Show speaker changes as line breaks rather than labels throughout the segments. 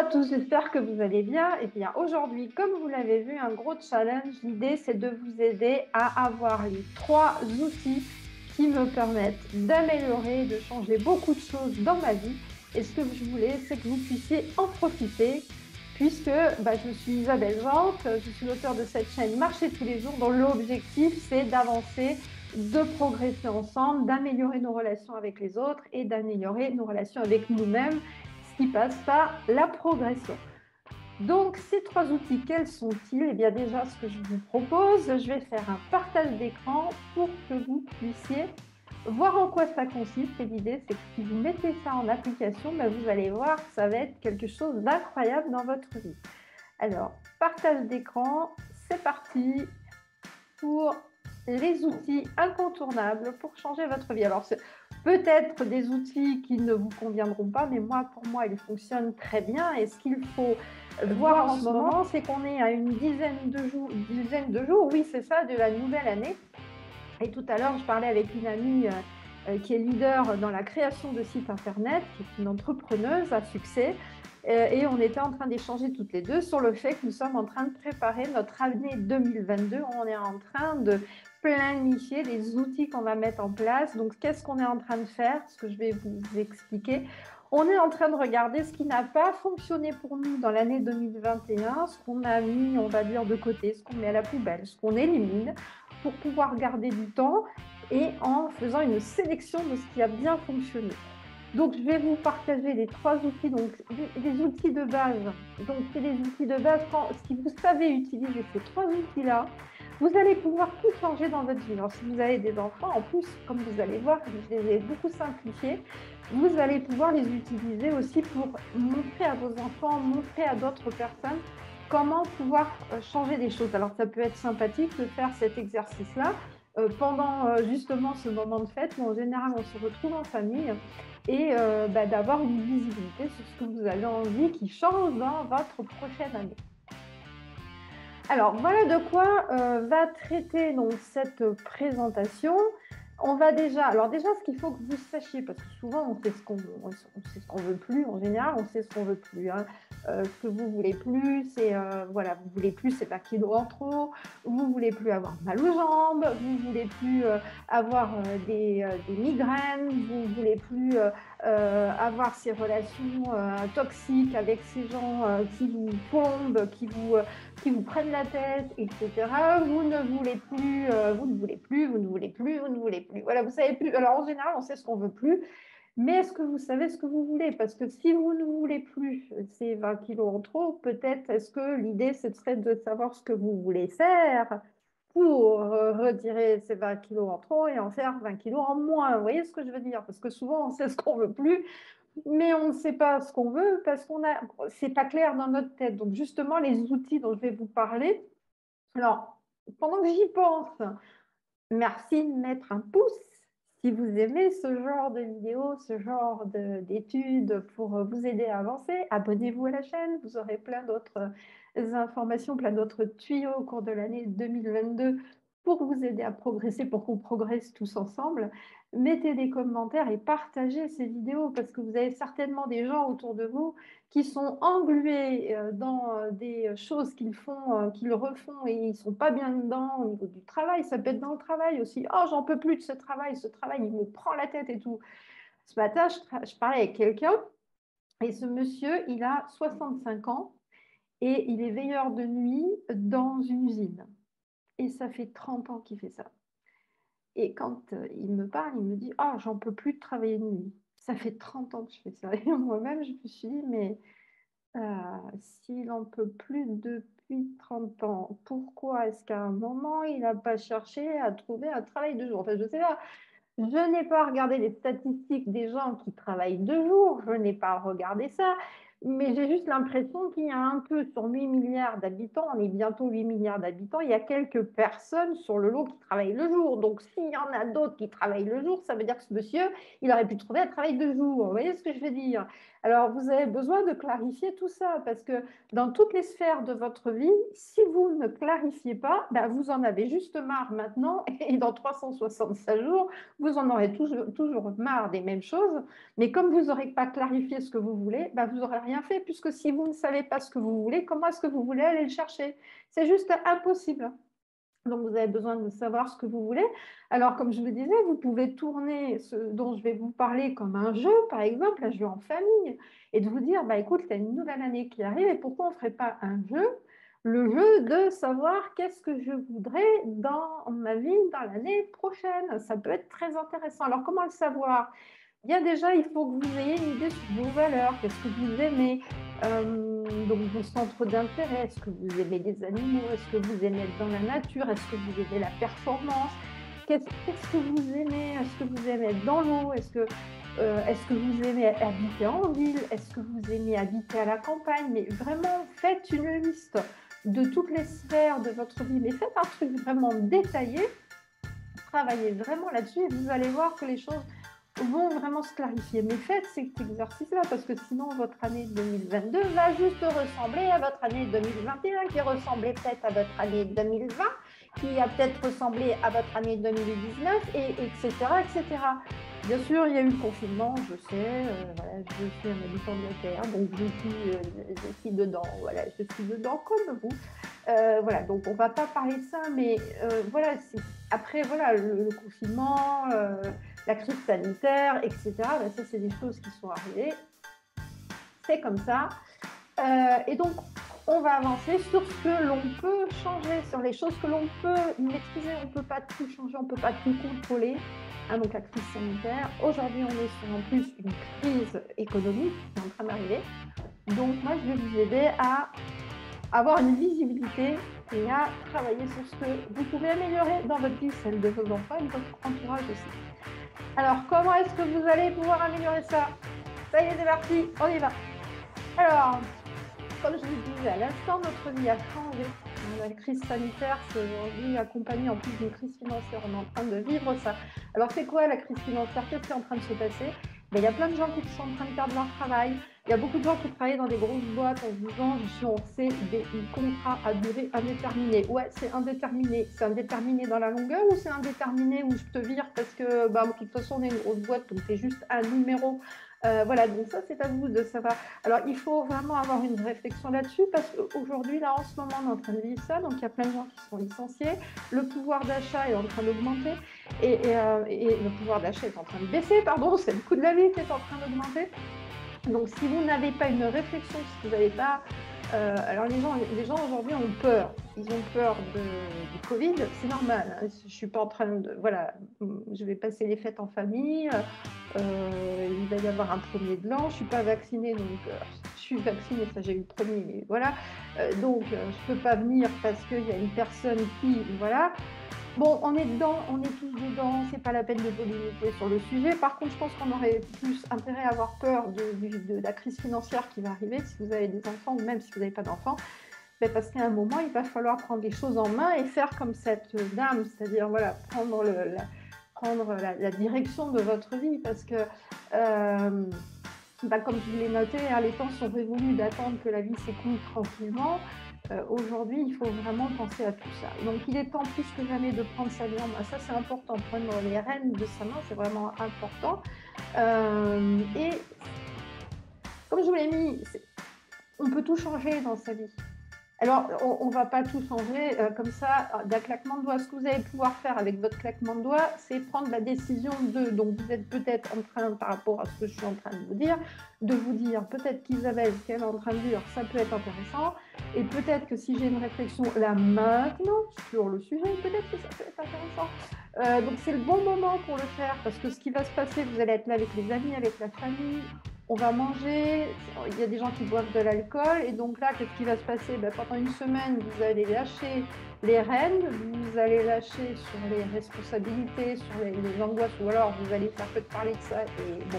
à tous, j'espère que vous allez bien. Et bien aujourd'hui, comme vous l'avez vu, un gros challenge. L'idée, c'est de vous aider à avoir les 3 outils qui me permettent d'améliorer, de changer beaucoup de choses dans ma vie. Et ce que je voulais, c'est que vous puissiez en profiter, puisque je suis Isabelle Vente, je suis l'auteur de cette chaîne Marcher tous les jours, dont l'objectif, c'est d'avancer, de progresser ensemble, d'améliorer nos relations avec les autres et d'améliorer nos relations avec nous-mêmes, ce qui passe par la progression. Donc, ces 3 outils, quels sont-ils? Eh bien, déjà, ce que je vous propose, je vais faire un partage d'écran pour que vous puissiez voir en quoi ça consiste. Et l'idée, c'est que si vous mettez ça en application, vous allez voir que ça va être quelque chose d'incroyable dans votre vie. Alors, partage d'écran, c'est parti pour les outils incontournables pour changer votre vie. Alors, peut-être des outils qui ne vous conviendront pas, mais pour moi, ils fonctionnent très bien. Et ce qu'il faut voir en ce moment, c'est qu'on est à une dizaine de jours, oui, c'est ça, de la nouvelle année. Et tout à l'heure, je parlais avec une amie qui est leader dans la création de sites internet, qui est une entrepreneuse à succès. Et on était en train d'échanger toutes les deux sur le fait que nous sommes en train de préparer notre année 2022. On est en train de planifier les outils qu'on va mettre en place. Donc, qu'est-ce qu'on est en train de faire? Ce que je vais vous expliquer. On est en train de regarder ce qui n'a pas fonctionné pour nous dans l'année 2021, ce qu'on a mis, on va dire, de côté, ce qu'on met à la poubelle, ce qu'on élimine, pour pouvoir garder du temps et en faisant une sélection de ce qui a bien fonctionné. Donc, je vais vous partager les 3 outils, donc des outils de base. Donc, c'est des outils de base. Si vous savez utiliser ces 3 outils-là, vous allez pouvoir tout changer dans votre vie. Alors, si vous avez des enfants, en plus, comme vous allez voir, je les ai beaucoup simplifiés, vous allez pouvoir les utiliser aussi pour montrer à vos enfants, montrer à d'autres personnes comment pouvoir changer des choses. Alors, ça peut être sympathique de faire cet exercice-là pendant justement ce moment de fête où en général on se retrouve en famille et d'avoir une visibilité sur ce que vous avez envie qui change dans votre prochaine année. Alors, voilà de quoi va traiter donc cette présentation. On va déjà, ce qu'il faut que vous sachiez, parce que souvent on sait ce qu'on veut plus, en général on sait ce qu'on veut plus. Ce que vous voulez plus, c'est vous voulez plus, c'est pas kilos en trop, vous voulez plus avoir mal aux jambes, vous voulez plus avoir des migraines, vous voulez plus avoir ces relations toxiques avec ces gens qui vous plombent, qui vous prennent la tête, etc. Vous ne voulez plus, vous ne voulez plus, vous ne voulez plus, vous ne voulez plus. Voilà, vous savez plus. Alors en général, on sait ce qu'on veut plus, mais est-ce que vous savez ce que vous voulez? Parce que si vous ne voulez plus ces 20 kilos en trop, peut-être est-ce que l'idée, ce serait de savoir ce que vous voulez faire pour retirer ces 20 kilos en trop et en faire 20 kilos en moins. Vous voyez ce que je veux dire? Parce que souvent, on sait ce qu'on veut plus, mais on ne sait pas ce qu'on veut parce c'est pas clair dans notre tête. Donc justement, les outils dont je vais vous parler. Alors, pendant que j'y pense, merci de mettre un pouce si vous aimez ce genre de vidéos, ce genre d'études pour vous aider à avancer. Abonnez-vous à la chaîne, vous aurez plein d'autres informations, plein d'autres tuyaux au cours de l'année 2022 pour vous aider à progresser, pour qu'on progresse tous ensemble. Mettez des commentaires et partagez ces vidéos parce que vous avez certainement des gens autour de vous qui sont englués dans des choses qu'ils font, qu'ils refont et ils ne sont pas bien dedans au niveau du travail. Ça peut être dans le travail aussi. Oh, j'en peux plus de ce travail, il me prend la tête et tout. Ce matin, je parlais avec quelqu'un et ce monsieur, il a 65 ans et il est veilleur de nuit dans une usine. Et ça fait 30 ans qu'il fait ça. Et quand il me parle, il me dit « Oh, j'en peux plus de travailler de nuit. Ça fait 30 ans que je fais ça. » Et moi-même, je me suis dit « Mais s'il n'en peut plus depuis 30 ans, pourquoi est-ce qu'à un moment, il n'a pas cherché à trouver un travail de jour ?» Enfin, je ne sais pas. Je n'ai pas regardé les statistiques des gens qui travaillent de jour. Je n'ai pas regardé ça. Mais j'ai juste l'impression qu'il y a un peu sur 8 milliards d'habitants, on est bientôt 8 milliards d'habitants, il y a quelques personnes sur le lot qui travaillent le jour. Donc, s'il y en a d'autres qui travaillent le jour, ça veut dire que ce monsieur, il aurait pu trouver un travail de jour. Vous voyez ce que je veux dire? Alors, vous avez besoin de clarifier tout ça parce que dans toutes les sphères de votre vie, si vous ne clarifiez pas, ben, vous en avez juste marre maintenant et dans 365 jours, vous en aurez toujours marre des mêmes choses. Mais comme vous n'aurez pas clarifié ce que vous voulez, ben, vous n'aurez rien fait puisque si vous ne savez pas ce que vous voulez, comment est-ce que vous voulez aller le chercher? C'est juste impossible. Donc, vous avez besoin de savoir ce que vous voulez. Alors, comme je le disais, vous pouvez tourner ce dont je vais vous parler comme un jeu, par exemple, un jeu en famille, et de vous dire, bah, écoute, il y a une nouvelle année qui arrive, et pourquoi on ne ferait pas un jeu, le jeu de savoir qu'est-ce que je voudrais dans ma vie dans l'année prochaine. Ça peut être très intéressant. Alors, comment le savoir? Bien déjà, il faut que vous ayez une idée sur vos valeurs, qu'est-ce que vous aimez, donc vos centres d'intérêt, est-ce que vous aimez les animaux, est-ce que vous aimez être dans la nature, est-ce que vous aimez la performance, qu'est-ce que vous aimez, est-ce que vous aimez être dans l'eau, est-ce que vous aimez habiter en ville, est-ce que vous aimez habiter à la campagne, mais vraiment faites une liste de toutes les sphères de votre vie, mais faites un truc vraiment détaillé, travaillez vraiment là-dessus et vous allez voir que les choses vont vraiment se clarifier. Mais faites cet exercice-là parce que sinon votre année 2022 va juste ressembler à votre année 2021 qui ressemblait peut-être à votre année 2020, qui a peut-être ressemblé à votre année 2019, et etc., etc. Bien sûr, il y a eu le confinement, je sais, voilà, je suis un habitant de la Terre, donc je suis dedans, voilà, je suis dedans comme vous. Voilà, donc on ne va pas parler de ça, mais voilà, après, voilà, le confinement, la crise sanitaire, etc., ben, ça, c'est des choses qui sont arrivées. C'est comme ça. Et donc, on va avancer sur ce que l'on peut changer, sur les choses que l'on peut maîtriser. On ne peut pas tout changer, on ne peut pas tout contrôler. Hein, donc, la crise sanitaire. Aujourd'hui, on est sur en plus une crise économique qui est en train d'arriver. Donc, moi, je vais vous aider à avoir une visibilité et à travailler sur ce que vous pouvez améliorer dans votre vie, celle de vos enfants et de votre entourage aussi. Alors, comment est-ce que vous allez pouvoir améliorer ça? Ça y est, c'est parti, on y va. Alors, comme je vous disais à l'instant, notre vie a changé. La crise sanitaire, c'est aujourd'hui accompagnée en plus d'une crise financière. On est en train de vivre ça. Alors, c'est quoi la crise financière? Qu'est-ce qui est en train de se passer? Il y a plein de gens qui sont en train de perdre leur travail. Il y a beaucoup de gens qui travaillent dans des grosses boîtes en se disant c'est des contrats à durée indéterminée. Ouais, c'est indéterminé. C'est indéterminé dans la longueur ou c'est indéterminé où je te vire parce que bah, de toute façon, on est une grosse boîte, donc c'est juste un numéro. Voilà, donc ça, c'est à vous de savoir. Alors, il faut vraiment avoir une réflexion là-dessus parce qu'aujourd'hui, là, en ce moment, on est en train de vivre ça. Donc, il y a plein de gens qui sont licenciés. Le pouvoir d'achat est en train d'augmenter et le pouvoir d'achat est en train de baisser, pardon. C'est le coût de la vie qui est en train d'augmenter. Donc, si vous n'avez pas une réflexion, si vous n'avez pas... alors, les gens aujourd'hui ont peur. Ils ont peur du Covid. C'est normal. Hein. Je ne suis pas en train de... Voilà, je vais passer les fêtes en famille. Il va y avoir un premier de l'an. Je ne suis pas vaccinée, donc je suis vaccinée, ça j'ai eu le premier, mais voilà. Donc, je ne peux pas venir parce qu'il y a une personne qui... Voilà. Bon, on est dedans, on est tous dedans, c'est pas la peine de polémiquer sur le sujet. Par contre, je pense qu'on aurait plus intérêt à avoir peur de la crise financière qui va arriver si vous avez des enfants ou même si vous n'avez pas d'enfants. Mais parce qu'à un moment, il va falloir prendre les choses en main et faire comme cette dame, c'est-à-dire voilà, prendre la direction de votre vie parce que, comme je l'ai noté, hein, les temps sont révolus d'attendre que la vie s'écoule tranquillement. Aujourd'hui, il faut vraiment penser à tout ça. Donc, il est temps plus que jamais de prendre sa vie en main. Ça, c'est important. Prendre les rênes de sa main, c'est vraiment important. Et comme je vous l'ai mis, on peut tout changer dans sa vie. Alors, on ne va pas tout changer comme ça d'un claquement de doigts. Ce que vous allez pouvoir faire avec votre claquement de doigts, c'est prendre la décision de... Donc, vous êtes peut-être en train, par rapport à ce que je suis en train de vous dire peut-être qu'Isabelle, ce qu'elle est en train de dire, ça peut être intéressant. Et peut-être que si j'ai une réflexion là maintenant sur le sujet, peut-être que ça peut être intéressant. Donc, c'est le bon moment pour le faire parce que ce qui va se passer, vous allez être là avec les amis, avec la famille. On va manger, il y a des gens qui boivent de l'alcool et donc là, qu'est-ce qui va se passer? Pendant une semaine, vous allez lâcher les rênes, vous allez lâcher sur les responsabilités, sur les angoisses ou alors vous allez faire que de parler de ça et bon.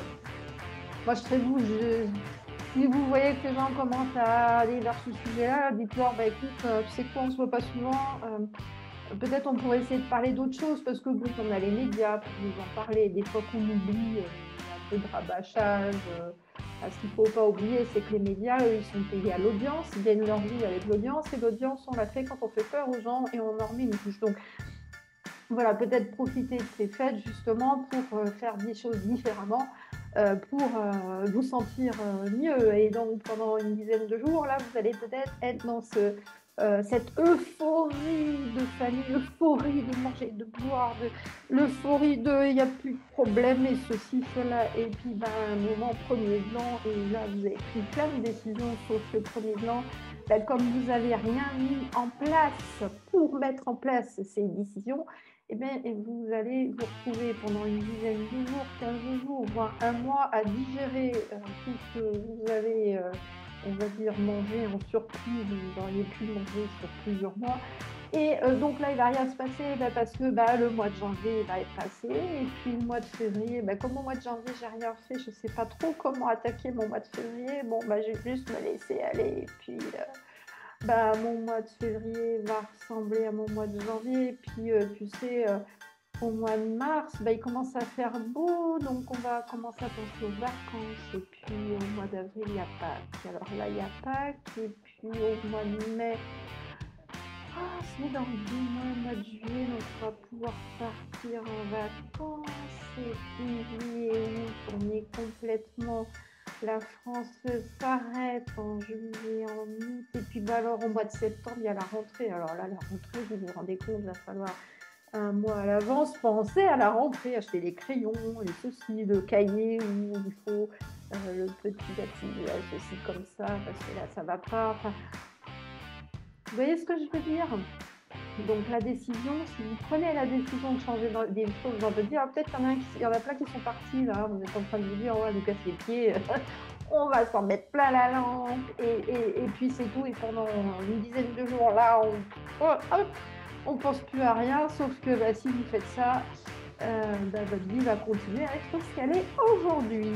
Moi, je serais vous, si vous voyez que les gens commencent à aller vers ce sujet-là, dites-leur, écoute, tu sais quoi, on se voit pas souvent, peut-être on pourrait essayer de parler d'autres choses parce que bon, on a les médias pour nous en parler, des fois qu'on oublie, de rabâchage, Ce qu'il ne faut pas oublier, c'est que les médias, eux, ils sont payés à l'audience, ils gagnent leur vie avec l'audience, et l'audience, on la fait quand on fait peur aux gens et on en remet une couche. Donc voilà, peut-être profiter de ces fêtes justement pour faire des choses différemment, pour vous sentir mieux. Et donc pendant une dizaine de jours, là, vous allez peut-être être dans cette euphorie de famille, l'euphorie de manger, de boire, l'euphorie de il n'y a plus de problème et ceci, cela. Et puis un moment premier blanc, et là vous avez pris plein de décisions sauf le premier blanc. Comme vous n'avez rien mis en place pour mettre en place ces décisions, et vous allez vous retrouver pendant une dizaine de jours, 15 jours, voire un mois à digérer tout ce que vous avez, on va dire, mangé en surplus, vous auriez pu manger sur plusieurs mois. Et donc là, il ne va rien se passer parce que le mois de janvier va être passé. Et puis le mois de février, comme au mois de janvier, j'ai rien fait, je ne sais pas trop comment attaquer mon mois de février. Bon, je vais juste me laisser aller. Et puis mon mois de février va ressembler à mon mois de janvier. Et puis, tu sais, au mois de mars, il commence à faire beau, donc on va commencer à penser aux vacances. Et puis, au mois d'avril, il y a Pâques. Alors là, il y a Pâques. Et puis, au mois de mai, c'est dans 2 mois, le mois de juillet, donc on va pouvoir partir en vacances. Et puis, juillet et août, on est complètement... La France s'arrête en juillet, en août, et puis alors au mois de septembre, il y a la rentrée. Alors là, la rentrée, vous vous rendez compte, il va falloir un mois à l'avance penser à la rentrée, acheter les crayons, les ceci, le cahier où il faut le petit bâtiment, ceci comme ça, parce que là, ça va pas. Enfin, vous voyez ce que je veux dire? Donc la décision, si vous prenez la décision de changer des choses dans votre vie, peut-être qu'il y en a plein qui sont partis là, vous êtes en train de vous dire, ouais, nous casse les pieds, on va s'en mettre plein la lampe, et puis c'est tout, et pendant une dizaine de jours là, on pense plus à rien, sauf que si vous faites ça, votre vie va continuer à être ce qu'elle est aujourd'hui.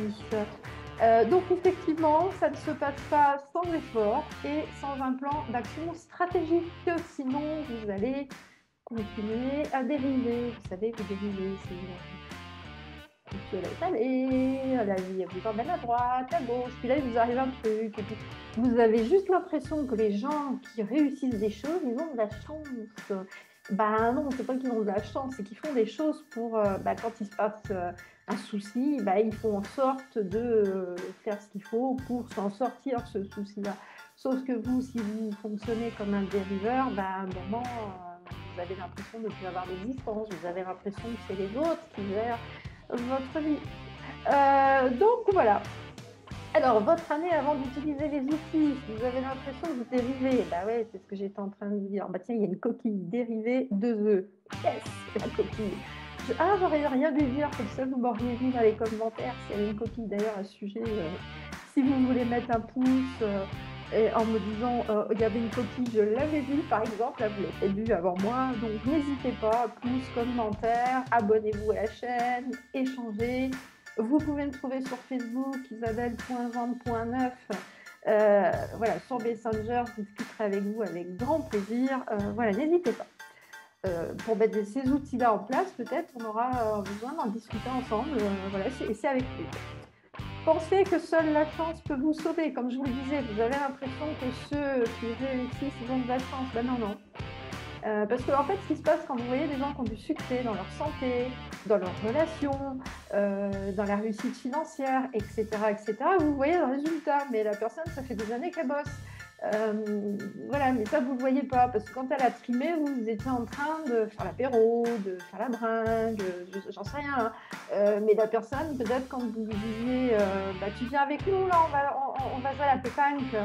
Donc effectivement, ça ne se passe pas sans effort et sans un plan d'action stratégique, sinon vous allez continuer à dériver. Vous savez que dériver, c'est laisse aller, la vie vous emmène à droite, à gauche, puis là il vous arrive un truc, et puis vous avez juste l'impression que les gens qui réussissent des choses, ils ont de la chance. Non, c'est pas qu'ils ont de la chance, c'est qu'ils font des choses pour, quand il se passe un souci, ils font en sorte de faire ce qu'il faut pour s'en sortir, ce souci-là. Sauf que vous, si vous fonctionnez comme un dériveur, à un moment, vous avez l'impression de ne plus avoir d'existence, vous avez l'impression que c'est les autres qui gèrent votre vie. Donc voilà. Alors, votre année avant d'utiliser les outils, si vous avez l'impression que vous dérivez, ouais, c'est ce que j'étais en train de vous dire. Tiens, il y a une coquille dérivée de œufs. Yes, la coquille. J'aurais rien dû dire, comme ça vous m'auriez vu dans les commentaires s'il y avait une coquille d'ailleurs à ce sujet. Si vous voulez mettre un pouce en me disant il y avait une coquille, je l'avais vue par exemple, là vous l'avez vue avant moi, donc n'hésitez pas, pouce, commentaire, abonnez-vous à la chaîne, échangez. Vous pouvez me trouver sur Facebook, isabelle.vente.9. Voilà, sur Messenger, je discuterai avec vous avec grand plaisir. Voilà, n'hésitez pas. Pour mettre ces outils-là en place, peut-être on aura besoin d'en discuter ensemble. Voilà, c'est avec plaisir. Pensez que seule la chance peut vous sauver. Comme je vous le disais, vous avez l'impression que ceux qui réussissent, ils ont de la chance. Non. Parce que en fait, ce qui se passe quand vous voyez des gens qui ont du succès dans leur santé, dans leurs relations, dans la réussite financière, etc., vous voyez le résultat. Mais la personne, ça fait des années qu'elle bosse. Voilà, mais ça, vous ne le voyez pas. Parce que quand elle a trimé, vous étiez en train de faire l'apéro, de faire la bringue, j'en sais rien. Mais la personne, peut-être quand vous lui disiez tu viens avec nous, là, on va jouer à la pétanque.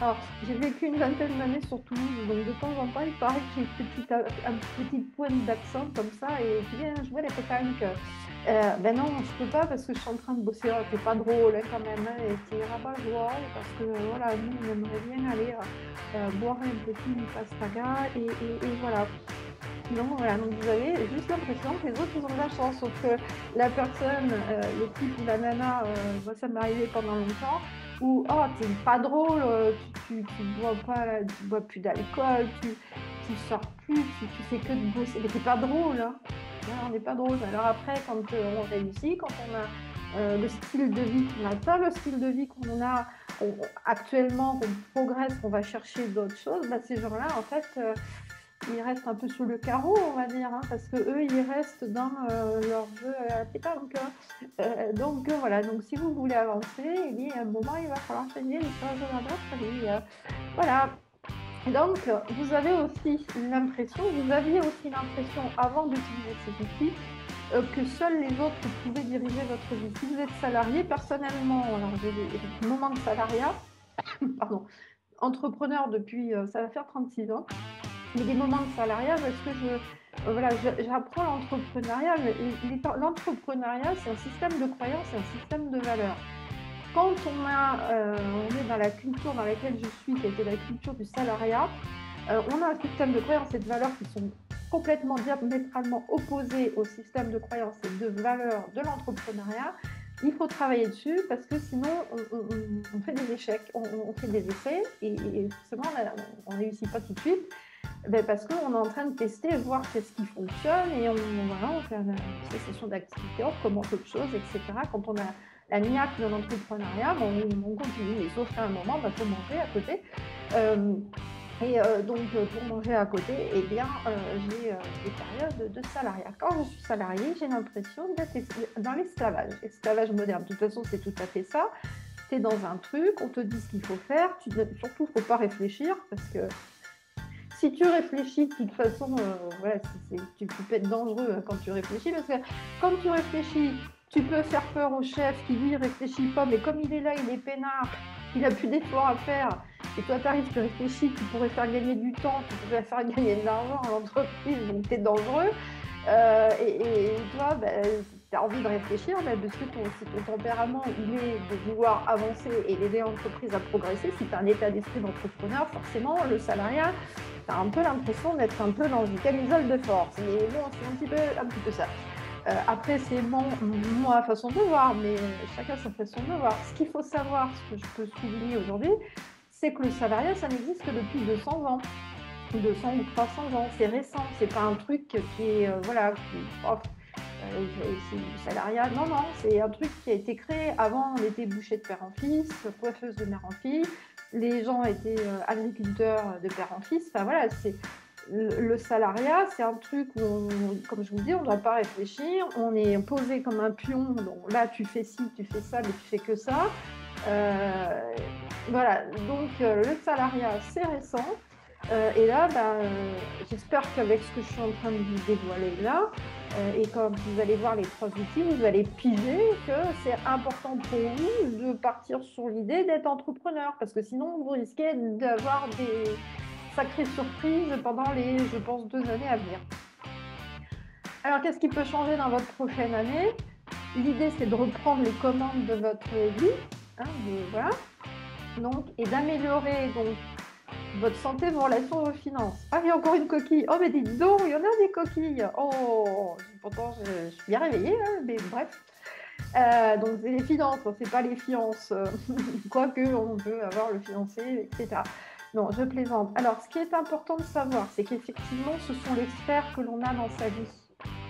Alors, j'ai vécu une vingtaine d'années sur Toulouse, donc de temps en temps, il paraît que j'ai une petite pointe d'accent comme ça, et tu viens jouer à la pétanque. Non, je peux pas parce que je suis en train de bosser. C'est pas drôle quand même, et c'est rabat-joie parce que voilà, nous on aimerait bien aller boire un petit pastaga et voilà. Donc voilà, donc vous avez juste l'impression que les autres ils ont de la chance, sauf que la personne, le type ou la nana, moi ça m'est arrivé pendant longtemps, où t'es pas drôle, tu bois plus d'alcool, tu sors plus, tu fais que de bosser, mais t'es pas drôle, hein. On n'est pas drôle. Alors après, quand on réussit, quand on a le style de vie qu'on n'a pas, le style de vie qu'on a actuellement, qu'on progresse, qu'on va chercher d'autres choses, bah, ces gens-là, en fait, ils restent un peu sous le carreau, on va dire, hein, parce que eux, ils restent dans leur jeu à la pétanque. Donc voilà, donc si vous voulez avancer, eh bien, à un moment, il va falloir changer les choses dans votre vie. Voilà. Donc, vous avez aussi l'impression, vous aviez aussi l'impression, avant d'utiliser ces outils, que seuls les autres pouvaient diriger votre vie. Si vous êtes salarié, personnellement, alors j'ai des moments de salariat, pardon, entrepreneur depuis, ça va faire 36 ans, mais des moments de salariat parce que voilà, j'apprends l'entrepreneuriat. L'entrepreneuriat, c'est un système de croyance, c'est un système de valeurs. Quand on est dans la culture dans laquelle je suis, qui a été la culture du salariat, on a un système de croyances et de valeurs qui sont complètement diamétralement opposés au système de croyances et de valeurs de l'entrepreneuriat. Il faut travailler dessus parce que sinon on fait des échecs, on fait des essais et forcément on ne réussit pas tout de suite. Parce qu'on est en train de tester, voir qu'est-ce qui fonctionne et on fait une session d'activité, on recommence autre chose, etc. Quand on a la niaque de l'entrepreneuriat, on continue. Et sauf qu'à un moment, il faut manger à côté. Donc, pour manger à côté, eh bien, j'ai des périodes de salariat. Quand je suis salariée, j'ai l'impression d'être dans l'esclavage. Esclavage moderne, de toute façon, c'est tout à fait ça. Tu es dans un truc, on te dit ce qu'il faut faire. Surtout, il ne faut pas réfléchir parce que si tu réfléchis, de toute façon, voilà, tu peux être dangereux quand tu réfléchis, parce que quand tu réfléchis, tu peux faire peur au chef qui, lui, réfléchit pas, mais comme il est là, il est peinard, il n'a plus d'efforts à faire, et toi, tu arrives, tu réfléchis, tu pourrais faire gagner du temps, tu pourrais faire gagner de l'argent à l'entreprise, donc tu es dangereux. Et toi, tu as envie de réfléchir, mais parce que si ton tempérament, il est de vouloir avancer et d'aider l'entreprise à progresser, si tu as un état d'esprit d'entrepreneur, forcément, le salariat, tu as un peu l'impression d'être un peu dans une camisole de force. Mais bon, c'est un petit peu ça. Après, c'est ma façon de voir, mais chacun sa façon de voir. Ce qu'il faut savoir, ce que je peux souligner aujourd'hui, c'est que le salariat, ça n'existe que depuis 200 ans. 200 ou 300 ans, c'est récent, c'est pas un truc qui est, c'est du salariat, non, c'est un truc qui a été créé. Avant, on était boucher de père en fils, coiffeuse de mère en fille, les gens étaient agriculteurs de père en fils, enfin voilà, le salariat, c'est un truc où, comme je vous dis, on ne doit pas réfléchir, on est posé comme un pion, donc là tu fais ci, tu fais ça, mais tu fais que ça. Voilà, donc le salariat, c'est récent. Et là, j'espère qu'avec ce que je suis en train de vous dévoiler là, et quand vous allez voir les 3 outils, vous allez piger que c'est important pour vous de partir sur l'idée d'être entrepreneur, parce que sinon, vous risquez d'avoir des sacrées surprises pendant les, je pense, 2 années à venir. Alors, qu'est-ce qui peut changer dans votre prochaine année? L'idée, c'est de reprendre les commandes de votre vie, voilà, donc, et d'améliorer donc votre santé, vos relations, vos finances. Ah, il y a encore une coquille. Oh, mais dites donc, il y en a des coquilles. Oh, pourtant, je suis bien réveillée, hein, mais bref. Donc, c'est les finances, c'est pas les fiances. Quoique, on peut avoir le fiancé, etc. Non, je plaisante. Alors, ce qui est important de savoir, c'est qu'effectivement, ce sont les sphères que l'on a dans sa vie.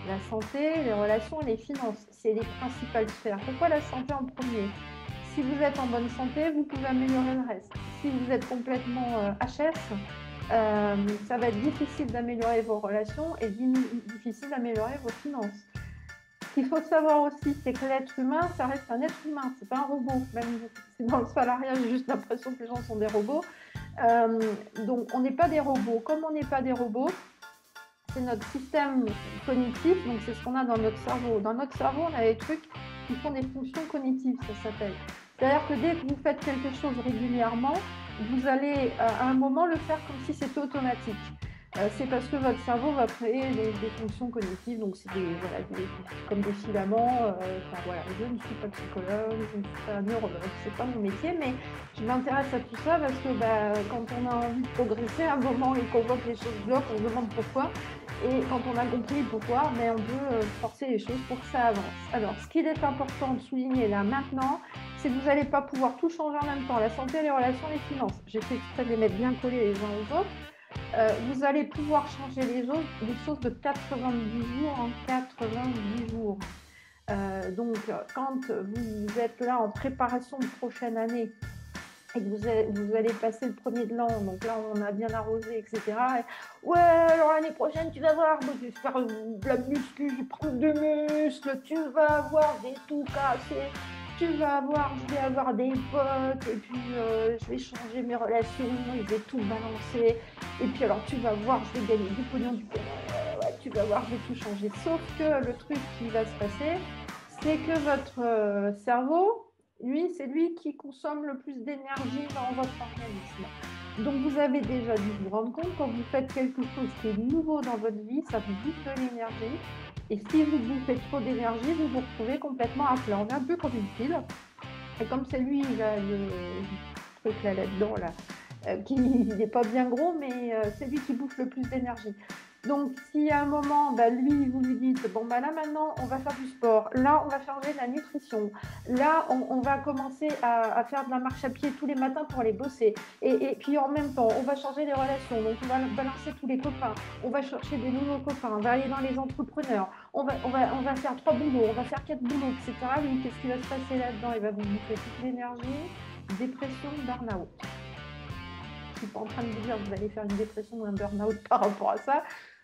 La santé, les relations et les finances, c'est les principales sphères. Pourquoi la santé en premier? Si vous êtes en bonne santé, vous pouvez améliorer le reste. Si vous êtes complètement HS, ça va être difficile d'améliorer vos relations et difficile d'améliorer vos finances. Ce qu'il faut savoir aussi, c'est que l'être humain, ça reste un être humain, c'est pas un robot. Même si dans le salariat, j'ai juste l'impression que les gens sont des robots. Donc, on n'est pas des robots. Comme on n'est pas des robots, c'est notre système cognitif, donc c'est ce qu'on a dans notre cerveau. Dans notre cerveau, on a des trucs qui font des fonctions cognitives, ça s'appelle. C'est-à-dire que dès que vous faites quelque chose régulièrement, vous allez à un moment le faire comme si c'était automatique. C'est parce que votre cerveau va créer des fonctions cognitives, donc c'est comme des filaments. Je ne suis pas psychologue, je ne suis pas neurologue, c'est pas mon métier, mais je m'intéresse à tout ça parce que quand on a envie de progresser, à un moment et qu'on voit que les choses bloquent, on se demande pourquoi. Et quand on a compris pourquoi, on peut forcer les choses pour que ça avance. Alors, ce qu'il est important de souligner là maintenant, c'est que vous n'allez pas pouvoir tout changer en même temps, la santé, les relations, les finances. J'ai fait exprès de les mettre bien collés les uns aux autres. Vous allez pouvoir changer les choses de 90 jours en 90 jours. Quand vous êtes là en préparation de prochaine année et que vous allez passer le premier de l'an, donc là on a bien arrosé, etc. Et, ouais, alors l'année prochaine, tu vas voir, moi, je vais faire de la muscu, je vais prendre des muscles, tu vas avoir des tout cassés, je vais avoir des potes, et puis je vais changer mes relations, je vais tout balancer, et puis alors tu vas voir, je vais gagner du pognon, ouais, tu vas voir, je vais tout changer. Sauf que le truc qui va se passer, c'est que votre cerveau, lui, c'est lui qui consomme le plus d'énergie dans votre organisme. Donc, vous avez déjà dû vous rendre compte, quand vous faites quelque chose qui est nouveau dans votre vie, ça vous bouffe de l'énergie. Et si vous bouffez trop d'énergie, vous vous retrouvez complètement à plat. On est un peu comme une pile. Et comme c'est lui, là, le truc là-dedans, qui n'est pas bien gros, mais c'est lui qui bouffe le plus d'énergie. Donc, si à un moment, lui, vous lui dites, bon, là, maintenant, on va faire du sport. Là, on va changer de la nutrition. Là, on va commencer à faire de la marche à pied tous les matins pour aller bosser. Et puis, en même temps, on va changer les relations. Donc, on va balancer tous les copains. On va chercher des nouveaux copains. On va aller dans les entrepreneurs. On va faire 3 boulots. On va faire 4 boulots, etc. Lui, qu'est-ce qui va se passer là-dedans? Il va vous bouffer toute l'énergie. Dépression, burn-out. Je ne suis pas en train de vous dire que vous allez faire une dépression ou un burn-out par rapport à ça.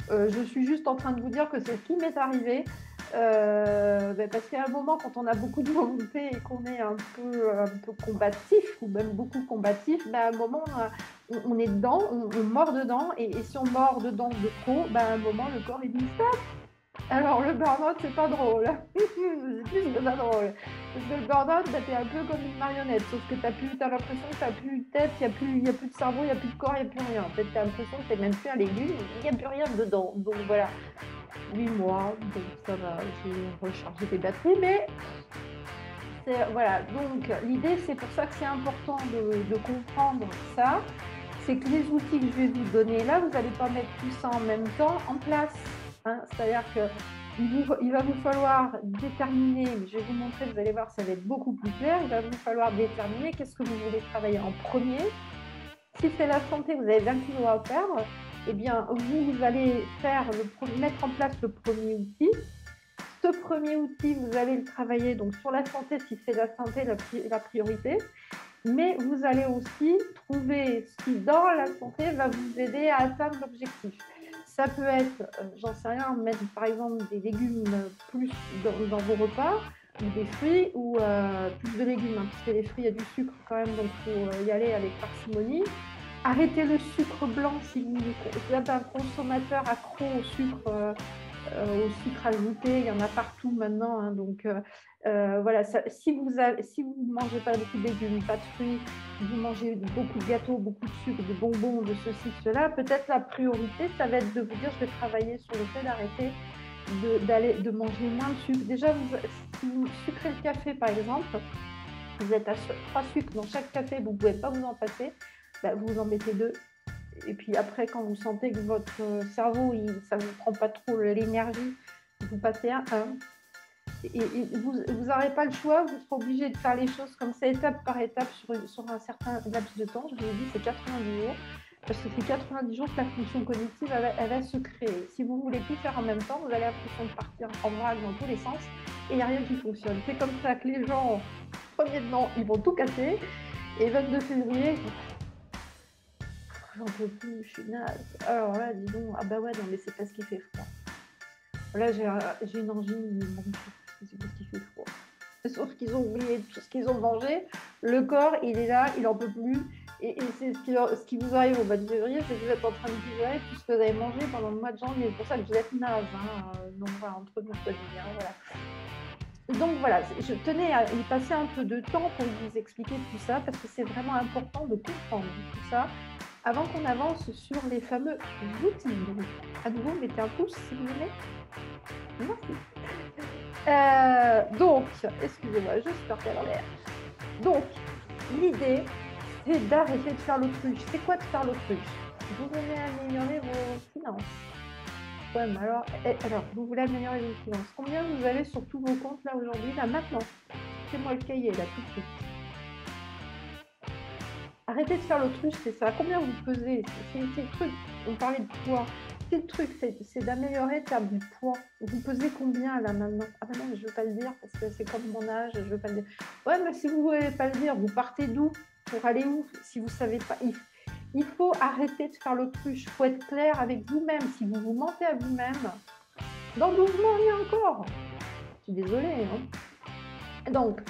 Je suis juste en train de vous dire que c'est ce qui m'est arrivé. Parce qu'à un moment, quand on a beaucoup de volonté et qu'on est un peu combatif, ou même beaucoup combatif, à un moment, on est dedans, on mord dedans. Et si on mord dedans de trop, à un moment, le corps, il dit stop. Alors, le burn-out, c'est pas drôle. C'est plus que pas drôle. Parce que le burn-out, t'es un peu comme une marionnette. Sauf que t'as l'impression que t'as plus de tête, il n'y a plus de cerveau, il n'y a plus de corps, il n'y a plus rien. En fait, t'as l'impression que t'es même plus un légume, il n'y a plus rien dedans. Donc voilà, 8 mois, donc ça va, j'ai rechargé des batteries. Mais voilà, donc l'idée, c'est pour ça que c'est important de comprendre ça. C'est que les outils que je vais vous donner là, vous n'allez pas mettre tout ça en même temps en place. C'est-à-dire qu'il va vous falloir déterminer, mais je vais vous montrer, vous allez voir, ça va être beaucoup plus clair, il va vous falloir déterminer qu'est-ce que vous voulez travailler en premier. Si c'est la santé, vous avez 20 kilos à perdre, eh bien, vous allez mettre en place le premier outil. Ce premier outil, vous allez le travailler donc sur la santé, si c'est la santé la priorité, mais vous allez aussi trouver ce qui, dans la santé, va vous aider à atteindre l'objectif. Ça peut être, j'en sais rien, mettre par exemple des légumes plus dans vos repas, ou des fruits, ou plus de légumes, parce que les fruits, il y a du sucre quand même, donc il faut y aller avec parcimonie. Arrêtez le sucre blanc si vous êtes un consommateur accro au sucre ajouté, il y en a partout maintenant, donc voilà, si vous ne mangez pas beaucoup de légumes, pas de fruits, vous mangez beaucoup de gâteaux, beaucoup de sucre, de bonbons, de ceci, cela, peut-être la priorité, ça va être de vous dire, je vais travailler sur le fait d'arrêter de manger moins de sucre. Déjà, si vous sucrez le café, par exemple, vous êtes à 3 sucres dans chaque café, vous ne pouvez pas vous en passer, vous en mettez 2. Et puis après, quand vous sentez que votre cerveau, ça ne vous prend pas trop l'énergie, vous passez à 1. Et vous n'aurez pas le choix, vous serez obligé de faire les choses comme ça, étape par étape, sur un certain laps de temps. Je vous ai dit, c'est 90 jours. Parce que c'est 90 jours que la fonction cognitive, elle va se créer. Si vous ne voulez tout faire en même temps, vous allez avoir l'impression de partir en vrac dans tous les sens et il n'y a rien qui fonctionne. C'est comme ça que les gens, premier de l'an, ils vont tout casser. Et 22 février, j'en peux plus, je suis naze. Alors là, dis donc, ah bah ouais, non, mais c'est parce qu'il fait froid. Là, j'ai une angine, c'est parce qu'il fait froid. Sauf qu'ils ont oublié tout ce qu'ils ont mangé. Le corps, il est là, il n'en peut plus. Et c'est ce qui vous arrive au mois de février, c'est que vous êtes en train de digérer tout ce que vous avez mangé pendant le mois de janvier. C'est pour ça que vous êtes naze. Donc voilà, entre nous, ça devient, voilà. Donc voilà, je tenais à y passer un peu de temps pour vous expliquer tout ça, parce que c'est vraiment important de comprendre tout ça avant qu'on avance sur les fameux outils. Donc, à nouveau, mettez un pouce si vous voulez. Merci. Donc, excusez-moi, je suis partie à l'air. Donc, l'idée, c'est d'arrêter de faire l'autruche. C'est quoi de faire l'autruche? Vous voulez améliorer vos finances. Ouais, mais alors, vous voulez améliorer vos finances. Combien vous avez sur tous vos comptes là aujourd'hui, là maintenant? C'est-moi le cahier là tout de suite. Arrêtez de faire l'autruche, c'est ça. Combien vous pesez? C'est le truc. On parlait de poids. c'est le truc, c'est d'améliorer, de perdre du poids. Vous pesez combien là maintenant? Ah ben non, je ne veux pas le dire parce que c'est comme mon âge, je ne veux pas le dire. Ouais, mais si vous ne voulez pas le dire, vous partez d'où? Pour aller où? Si vous ne savez pas, il faut arrêter de faire l'autruche. Il faut être clair avec vous-même. Si vous vous mentez à vous-même, dans 12 mois, il y a encore. Je suis désolée. Hein. Donc,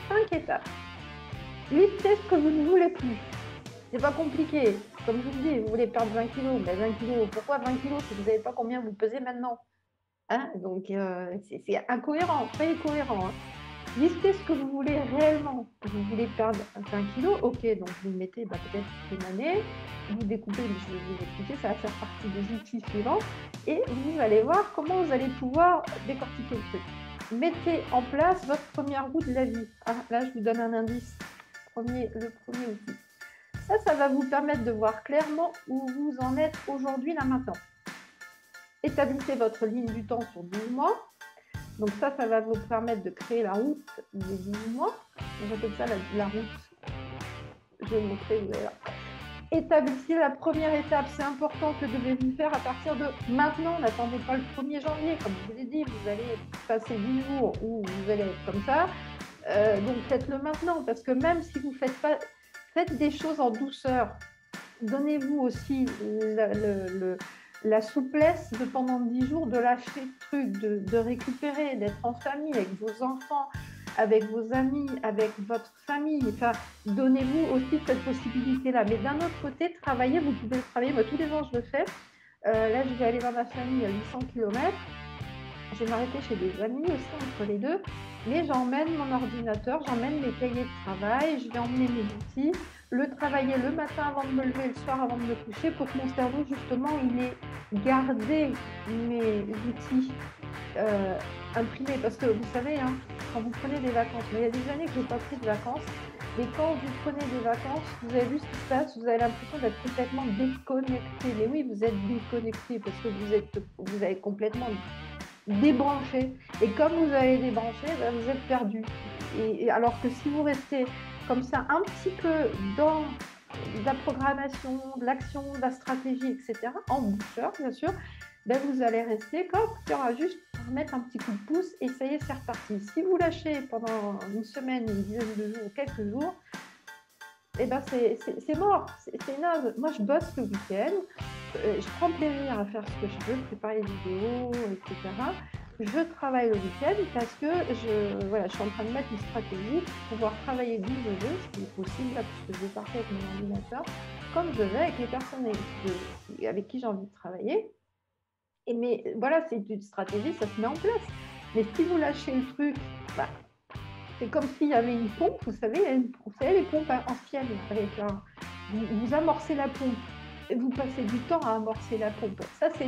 5 étapes. Listez ce que vous ne voulez plus. C'est pas compliqué. Comme je vous dis, vous voulez perdre 20 kilos. Mais 20 kilos, pourquoi 20 kilos si vous ne savez pas combien vous pesez maintenant? Hein? Donc, c'est incohérent, très cohérent. Hein. Listez ce que vous voulez réellement. Vous voulez perdre 20 kilos, ok, donc vous le mettez peut-être une année, vous découpez, je vais vous expliquer, ça va faire partie des outils suivants, et vous allez voir comment vous allez pouvoir décortiquer le truc. Mettez en place votre première roue de la vie. Ah, là, je vous donne un indice. Le premier outil. Ça va vous permettre de voir clairement où vous en êtes aujourd'hui, là, maintenant. Établissez votre ligne du temps sur 12 mois. Donc ça va vous permettre de créer la route des 12 mois. J'appelle ça la route. Je vais vous montrer, vous allez voir. Établissez la première étape. C'est important que devez-vous faire à partir de maintenant. N'attendez pas le 1er janvier. Comme je vous l'ai dit, vous allez passer 10 jours où vous allez être comme ça. Donc faites-le maintenant. Parce que même si vous ne faites pas, faites des choses en douceur. Donnez-vous aussi la souplesse de pendant 10 jours de lâcher le truc, de récupérer, d'être en famille avec vos enfants, avec vos amis, avec votre famille. Enfin, donnez-vous aussi cette possibilité-là. Mais d'un autre côté, travaillez, vous pouvez le travailler. Moi, tous les ans, je le fais. Là, je vais aller dans ma famille à 800 km. Je vais m'arrêter chez des amis aussi, entre les deux. Mais j'emmène mon ordinateur, j'emmène mes cahiers de travail, je vais emmener mes outils, le travailler le matin avant de me lever, le soir avant de me coucher, pour que mon cerveau, justement, il ait gardé mes outils imprimés. Parce que vous savez, hein, quand vous prenez des vacances, il y a des années que je n'ai pas pris de vacances, mais quand vous prenez des vacances, vous avez vu ce qui se passe, vous avez l'impression d'être complètement déconnecté. Mais oui, vous êtes déconnecté parce que vous avez complètement débranché. Et comme vous avez débranché, ben vous êtes perdu. Et alors que si vous restez comme ça un petit peu dans de la programmation, de l'action, de la stratégie, etc., en douceur, bien sûr, ben vous allez rester comme il y aura juste à remettre un petit coup de pouce et ça y est, c'est reparti. Si vous lâchez pendant une semaine, une dizaine de jours, quelques jours, et ben c'est mort, c'est naze. Moi, je bosse le week-end, je prends plaisir à faire ce que je veux, préparer les vidéos, etc. Je travaille le week-end parce que je suis en train de mettre une stratégie pour pouvoir travailler d'où je veux, ce qui est possible, là, puisque je vais partir avec mon ordinateur, comme je veux, avec les personnes avec qui j'ai envie de travailler. Mais voilà, c'est une stratégie, ça se met en place. Mais si vous lâchez le truc, bah, c'est comme s'il y avait une pompe, vous savez, les pompes anciennes, avec vous amorcez la pompe, et vous passez du temps à amorcer la pompe. Ça, c'est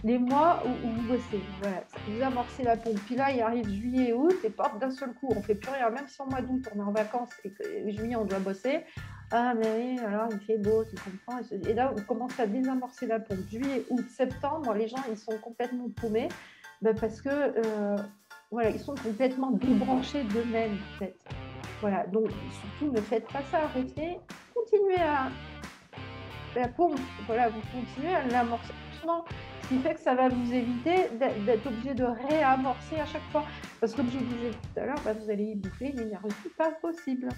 les mois où vous bossez. Voilà, vous amorcez la pompe. Puis là, il arrive juillet, août, et paf, d'un seul coup, on ne fait plus rien. Même si en mois d'août, on est en vacances et que juillet, on doit bosser. Ah, mais oui, alors il fait beau, tu comprends. Et là, on commence à désamorcer la pompe. Juillet, août, septembre, les gens, ils sont complètement paumés parce que voilà, ils sont complètement débranchés d'eux-mêmes, en fait. Voilà, donc surtout, ne faites pas ça. Arrêtez, continuez à la pompe. Voilà, vous continuez à l'amorcer doucement. Ce qui fait que ça va vous éviter d'être obligé de réamorcer à chaque fois. Parce que comme je vous disais tout à l'heure, vous allez y bouffer l'énergie, pas possible.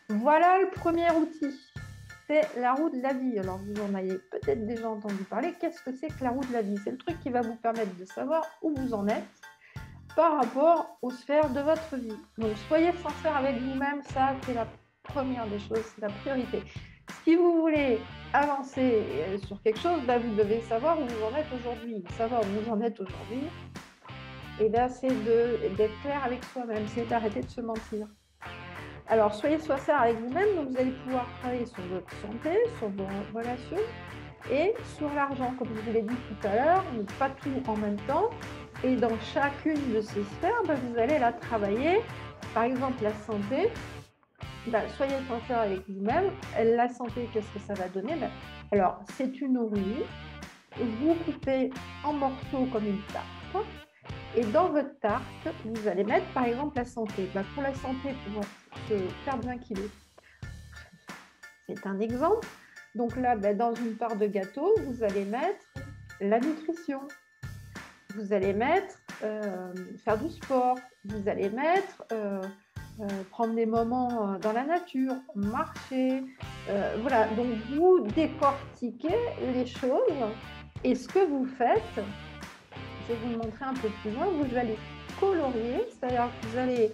Voilà le premier outil, c'est la roue de la vie. Alors vous en avez peut-être déjà entendu parler. Qu'est-ce que c'est que la roue de la vie? C'est le truc qui va vous permettre de savoir où vous en êtes par rapport aux sphères de votre vie. Donc soyez sincère avec vous-même, ça c'est la première des choses, c'est la priorité. Si vous voulez avancer sur quelque chose, vous devez savoir où vous en êtes aujourd'hui. Savoir où vous en êtes aujourd'hui, c'est d'être clair avec soi-même, c'est d'arrêter de se mentir. Alors, soyez sincère avec vous-même, donc vous allez pouvoir travailler sur votre santé, sur vos relations et sur l'argent, comme je vous l'ai dit tout à l'heure, mais pas tout en même temps. Et dans chacune de ces sphères, vous allez la travailler. Par exemple, la santé, soyez sincère avec vous-même. La santé, qu'est-ce que ça va donner? Alors, c'est une roue. Vous coupez en morceaux comme une tarte. Et dans votre tarte, vous allez mettre par exemple la santé. Pour la santé, pour se perdre 20 kilos, c'est un exemple. Donc là, dans une part de gâteau, vous allez mettre la nutrition. Vous allez mettre faire du sport. Vous allez mettre prendre des moments dans la nature, marcher. Voilà, donc vous décortiquez les choses et ce que vous faites, je vais vous le montrer un peu plus loin, vous allez colorier, c'est-à-dire que vous allez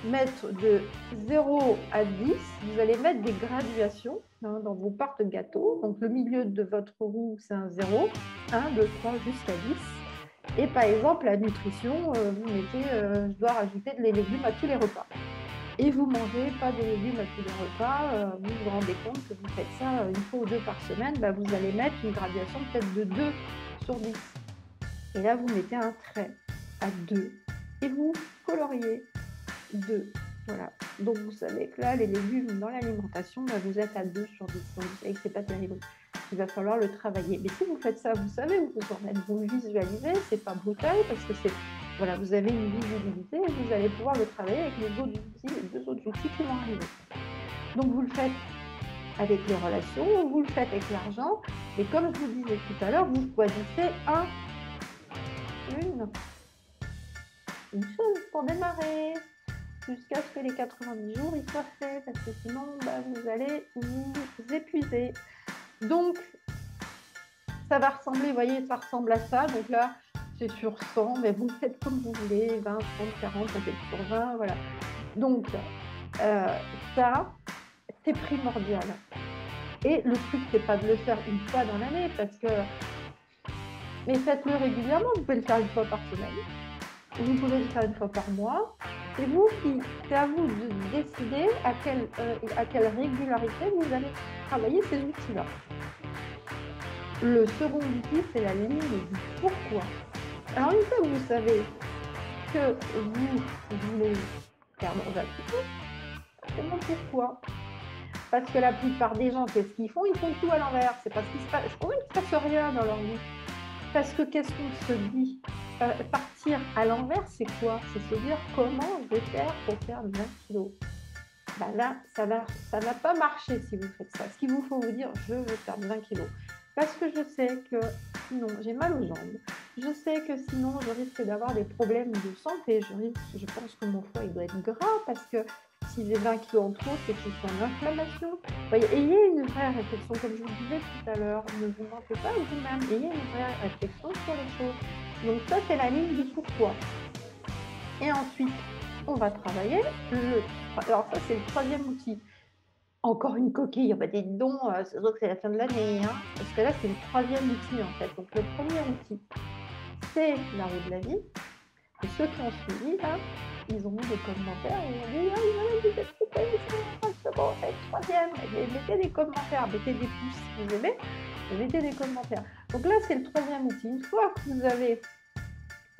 mettre de 0 à 10, vous allez mettre des graduations dans vos parts de gâteau. Donc le milieu de votre roue, c'est un 0, 1, 2, 3 jusqu'à 10. Et par exemple, la nutrition, vous mettez, je dois rajouter des légumes à tous les repas. Et vous ne mangez pas de légumes à tous les repas, vous vous rendez compte que vous faites ça une fois ou deux par semaine, vous allez mettre une graduation peut-être de 2 sur 10. Et là, vous mettez un trait à 2. Et vous coloriez 2. Voilà. Donc, vous savez que là, les légumes dans l'alimentation, vous êtes à 2 sur 10. Donc, vous savez que ce n'est pas terrible. Il va falloir le travailler. Mais si vous faites ça, vous savez où vous en êtes, vous le visualisez, ce n'est pas brutal parce que c'est... Voilà, vous avez une visibilité et vous allez pouvoir le travailler avec les deux autres outils qui vont arriver. Donc, vous le faites avec les relations, vous le faites avec l'argent. Et comme je vous disais tout à l'heure, vous choisissez une chose pour démarrer jusqu'à ce que les 90 jours ils soient faits parce que sinon, vous allez vous épuiser. Donc, ça va ressembler, vous voyez, ça ressemble à ça. Donc là, c'est sur 100, mais vous le faites comme vous voulez, 20, 30, 40, ça fait sur 20, voilà. Donc, ça, c'est primordial. Et le truc, c'est pas de le faire une fois dans l'année, parce que... Mais faites-le régulièrement, vous pouvez le faire une fois par semaine, vous pouvez le faire une fois par mois, et vous, c'est à vous de décider à quelle régularité vous allez travailler ces outils-là. Le second outil, c'est la ligne du pourquoi. Alors, une fois que vous savez que vous voulez faire manger un petit peu, c'est mon pourquoi. Parce que la plupart des gens, qu'est-ce qu'ils font? Ils font tout à l'envers. C'est parce qu'il se passe, il ne se passe rien dans leur vie. Parce que qu'est-ce qu'on se dit? Partir à l'envers, c'est quoi? C'est se dire comment je vais faire pour perdre 20 kilos. Là, ça va pas marcher si vous faites ça. Ce qu'il vous faut vous dire, je veux perdre 20 kilos. Parce que je sais que sinon, j'ai mal aux jambes. Je sais que sinon, je risque d'avoir des problèmes de santé. Je pense que mon foie il doit être gras parce que si j'ai 20 kilos en trop, c'est que je suis en inflammation. Voyez, ayez une vraie réflexion, comme je vous disais tout à l'heure. Ne vous mentez pas vous-même. Ayez une vraie réflexion sur les choses. Donc ça, c'est la ligne du pourquoi. Et ensuite, on va travailler alors ça, c'est le troisième outil. Encore une coquille, des dons, c'est sûr que c'est la fin de l'année, hein, parce que là, c'est le troisième outil, en fait. Donc, le premier outil, c'est la roue de la vie. Et ceux qui ont suivi, là, ils ont mis des commentaires et ils ont dit « Ah, vous êtes super, c'est bon, c'est le troisième. » Mettez des commentaires, mettez des pouces si vous aimez, et mettez des commentaires. Donc là, c'est le troisième outil. Une fois que vous avez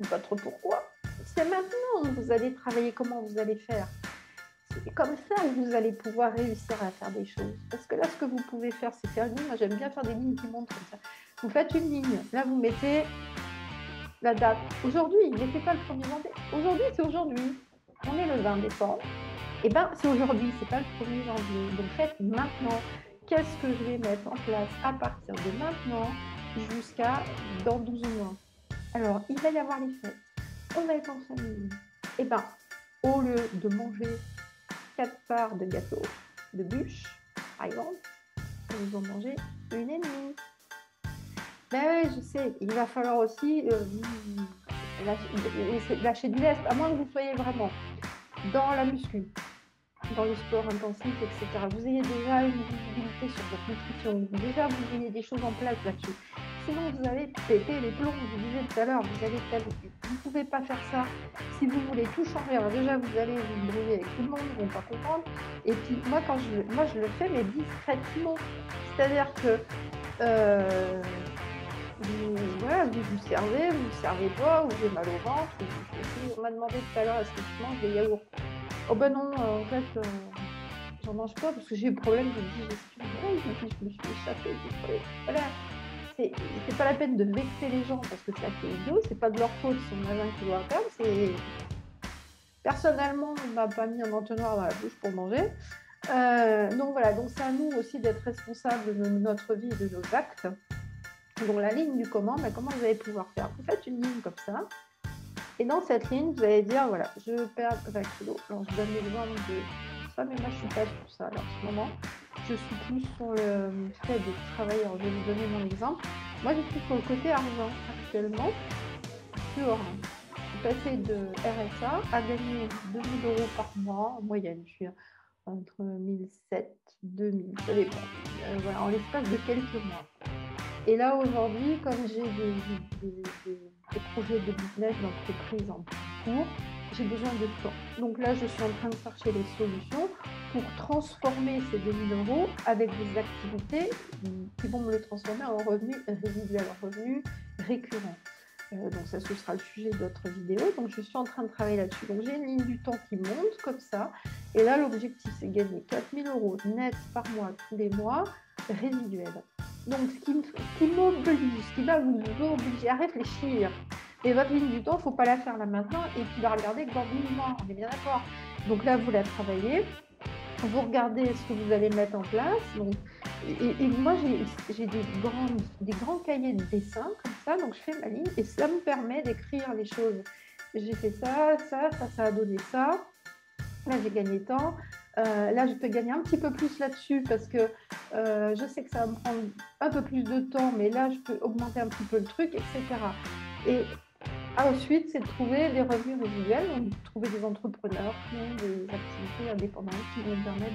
votre pourquoi, c'est maintenant que vous allez travailler comment vous allez faire. C'est comme ça que vous allez pouvoir réussir à faire des choses. Parce que là, ce que vous pouvez faire, c'est faire une ligne. Moi, j'aime bien faire des lignes qui montent comme ça. Vous faites une ligne. Là, vous mettez la date. Aujourd'hui, mettez pas le 1er janvier. Aujourd'hui, c'est aujourd'hui. On est le 20 décembre. Eh bien, c'est aujourd'hui, c'est pas le 1er janvier. Donc, faites maintenant. Qu'est-ce que je vais mettre en place à partir de maintenant jusqu'à dans 12 mois? Alors, il va y avoir les fêtes. On va être en famille. Eh bien, au lieu de manger 4 parts de gâteau de bûche, par exemple, vous en mangez une et demie. Ben oui, je sais, il va falloir aussi lâcher du lest, à moins que vous soyez vraiment dans la muscu, dans le sport intensif, etc. Vous ayez déjà une visibilité sur votre nutrition, déjà vous ayez des choses en place là-dessus. Sinon, vous allez péter les plombs, je vous disais tout à l'heure, vous ne pouvez pas faire ça. Si vous voulez tout changer, alors déjà, vous allez vous brouiller avec tout le monde, ils ne vont pas comprendre. Et puis, moi, je le fais, mais discrètement. C'est-à-dire que vous servez pas, ou j'ai mal au ventre. On m'a demandé tout à l'heure, est-ce que tu manges des yaourts? Oh ben non, en fait, j'en mange pas parce que j'ai eu problème de digestion. Je me suis échappée. Voilà. C'est pas la peine de vexer les gens parce que c'est assez idiot, c'est pas de leur faute si on a 20 kilos à perdre. Personnellement, on m'a pas mis un entonnoir dans la bouche pour manger. Donc voilà, donc c'est à nous aussi d'être responsables de notre vie et de nos actes. Donc la ligne du comment, comment vous allez pouvoir faire? Vous faites une ligne comme ça, et dans cette ligne, vous allez dire, voilà, je perds 20 kilos. Alors je donne l'exemple de ça, mais moi je suis pas sur ça. Alors en ce moment, je suis plus sur le fait de travailler. Alors je vais vous donner mon exemple. Moi je suis sur le côté argent actuellement. Sur passer de RSA à gagner 2 000 € par mois en moyenne. Je suis entre 1 700 et 2 000, ça dépend. Voilà, en l'espace de quelques mois. Et là, aujourd'hui, comme j'ai des projets de business d'entreprise en cours, j'ai besoin de temps. Donc là, je suis en train de chercher des solutions pour transformer ces 2 000 € avec des activités qui vont me le transformer en revenus résiduels, en revenus récurrents. Donc ça, ce sera le sujet d'autres vidéos. Donc je suis en train de travailler là-dessus. Donc j'ai une ligne du temps qui monte comme ça. Et là, l'objectif, c'est gagner 4 000 € net par mois, tous les mois, résiduels. Donc ce qui m'oblige, ce qui va vous obliger à réfléchir. Et votre ligne du temps, il ne faut pas la faire là maintenant et puis la regarder que dans 12 mois. On est bien d'accord. Donc là, vous la travaillez. Vous regardez ce que vous allez mettre en place. Donc, et moi, j'ai des grands cahiers de dessin comme ça. Donc, je fais ma ligne et ça me permet d'écrire les choses. J'ai fait ça a donné ça. Là, j'ai gagné tant. Là, je peux gagner un petit peu plus là-dessus parce que je sais que ça va me prendre un peu plus de temps, mais là, je peux augmenter un petit peu le truc, etc. Et ensuite, c'est de trouver des revenus résiduels, donc de trouver des entrepreneurs qui ont des activités indépendantes qui vont me permettre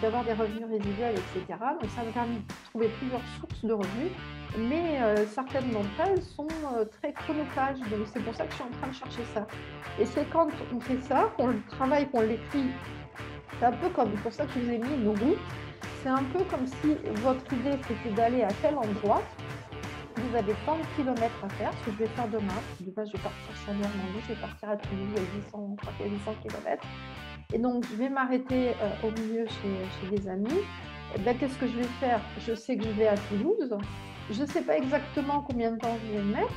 d'avoir des revenus résiduels, etc. Donc, ça me permet de trouver plusieurs sources de revenus, mais certaines d'entre elles sont très chronophages. Donc, c'est pour ça que je suis en train de chercher ça. Et c'est quand on fait ça, qu'on le travaille, qu'on l'écrit. C'est un peu comme, pour ça que je vous ai mis une route. C'est un peu comme si votre idée, c'était d'aller à tel endroit. Vous avez tant de kilomètres à faire, ce que je vais faire demain. Demain, je vais partir chez Normandie, je vais partir à Toulouse, il y a 800 kilomètres. Et donc, je vais m'arrêter au milieu chez des amis. Qu'est-ce que je vais faire? Je sais que je vais à Toulouse. Je ne sais pas exactement combien de temps je vais me mettre.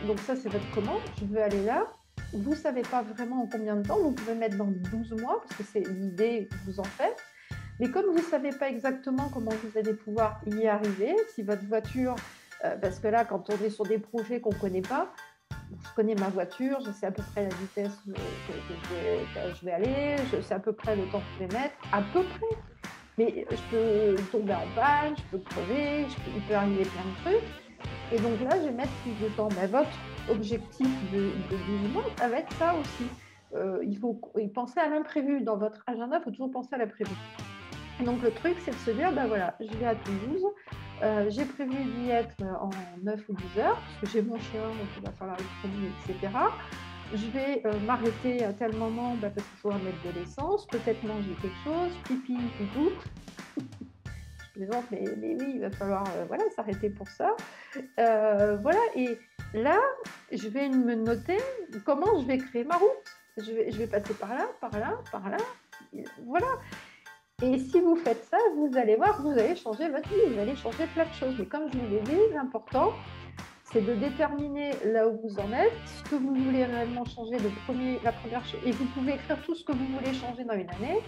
Donc ça, c'est votre commande. Je veux aller là. Vous ne savez pas vraiment en combien de temps. Vous pouvez mettre dans 12 mois, parce que c'est l'idée que vous en faites. Mais comme vous ne savez pas exactement comment vous allez pouvoir y arriver, si votre voiture... parce que là, quand on est sur des projets qu'on ne connaît pas, je connais ma voiture, je sais à peu près la vitesse que je vais aller, je sais à peu près le temps que je vais mettre, à peu près. Mais je peux tomber en panne, je peux crever, il peut arriver plein de trucs. Et donc là, je vais mettre plus de temps. Votre objectif de 12 mois, ça va être ça aussi. Il faut penser à l'imprévu. Dans votre agenda, il faut toujours penser à l'imprévu. Donc le truc, c'est de se dire, voilà, je vais à Toulouse, j'ai prévu d'y être en 9 ou 10 heures, parce que j'ai mon chien, donc il va falloir le promener, etc. Je vais m'arrêter à tel moment, parce qu'il faudra mettre de l'essence, peut-être manger quelque chose, pipi, tout. Je plaisante, mais oui, il va falloir voilà, s'arrêter pour ça. Voilà, et là, je vais me noter comment je vais créer ma route. Je vais passer par là, par là, par là. Voilà. Et si vous faites ça, vous allez voir, vous allez changer votre vie, vous allez changer plein de choses. Mais comme je vous l'ai dit, l'important, c'est de déterminer là où vous en êtes, ce que vous voulez réellement changer, la première chose. Et vous pouvez écrire tout ce que vous voulez changer dans une année,